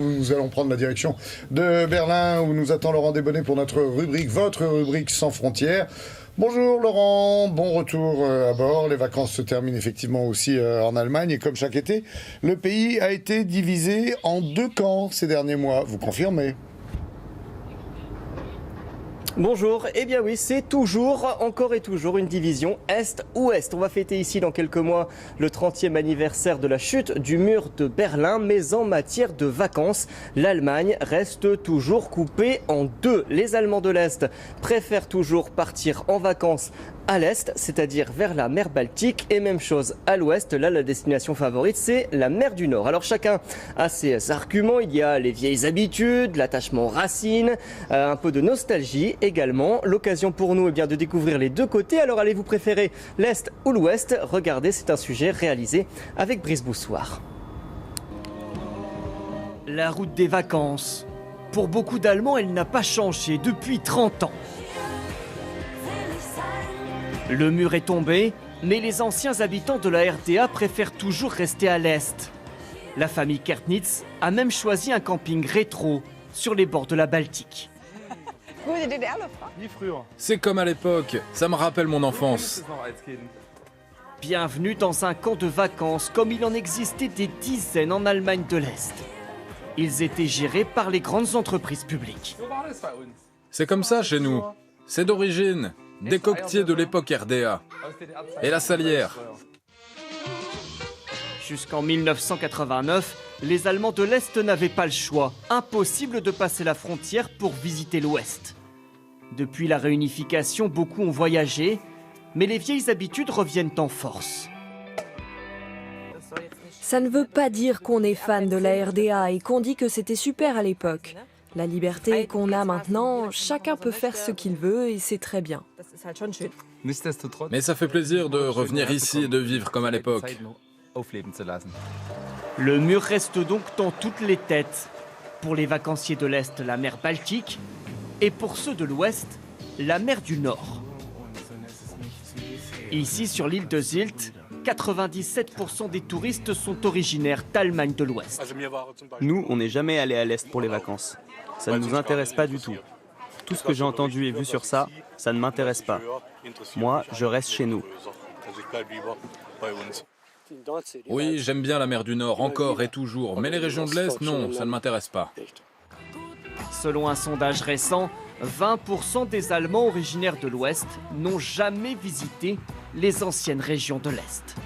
Nous allons prendre la direction de Berlin où nous attend Laurent Desbonnets pour notre rubrique, votre rubrique sans frontières. Bonjour Laurent, bon retour à bord. Les vacances se terminent effectivement aussi en Allemagne et comme chaque été, le pays a été divisé en deux camps ces derniers mois. Vous confirmez ? Bonjour, eh bien oui, c'est toujours, encore et toujours une division Est-Ouest. On va fêter ici dans quelques mois le 30e anniversaire de la chute du mur de Berlin, mais en matière de vacances, l'Allemagne reste toujours coupée en deux. Les Allemands de l'Est préfèrent toujours partir en vacances à l'Est, c'est-à-dire vers la mer Baltique, et même chose à l'Ouest. Là, la destination favorite, c'est la mer du Nord. Alors chacun a ses arguments, il y a les vieilles habitudes, l'attachement aux racines, un peu de nostalgie également. L'occasion pour nous de découvrir les deux côtés. Alors allez-vous préférer l'Est ou l'Ouest? Regardez, c'est un sujet réalisé avec Brice Boussoir. La route des vacances. Pour beaucoup d'Allemands, elle n'a pas changé depuis 30 ans. Le mur est tombé, mais les anciens habitants de la RDA préfèrent toujours rester à l'Est. La famille Kertnitz a même choisi un camping rétro sur les bords de la Baltique. C'est comme à l'époque, ça me rappelle mon enfance. Bienvenue dans un camp de vacances comme il en existait des dizaines en Allemagne de l'Est. Ils étaient gérés par les grandes entreprises publiques. C'est comme ça chez nous. C'est d'origine, des coquetiers de l'époque RDA. Et la salière. Jusqu'en 1989, les Allemands de l'Est n'avaient pas le choix. Impossible de passer la frontière pour visiter l'Ouest. Depuis la réunification, beaucoup ont voyagé, mais les vieilles habitudes reviennent en force. Ça ne veut pas dire qu'on est fan de la RDA et qu'on dit que c'était super à l'époque. La liberté qu'on a maintenant, chacun peut faire ce qu'il veut et c'est très bien. Mais ça fait plaisir de revenir ici et de vivre comme à l'époque. Le mur reste donc dans toutes les têtes. Pour les vacanciers de l'Est, la mer Baltique, et pour ceux de l'Ouest, la mer du Nord. Ici, sur l'île de Sylt, 97% des touristes sont originaires d'Allemagne de l'Ouest. Nous, on n'est jamais allé à l'Est pour les vacances. Ça ne nous intéresse pas du tout. Tout ce que j'ai entendu et vu sur ça, ça ne m'intéresse pas. Moi, je reste chez nous. Oui, j'aime bien la mer du Nord, encore et toujours. Mais les régions de l'Est, non, ça ne m'intéresse pas. Selon un sondage récent, 20% des Allemands originaires de l'Ouest n'ont jamais visité les anciennes régions de l'Est.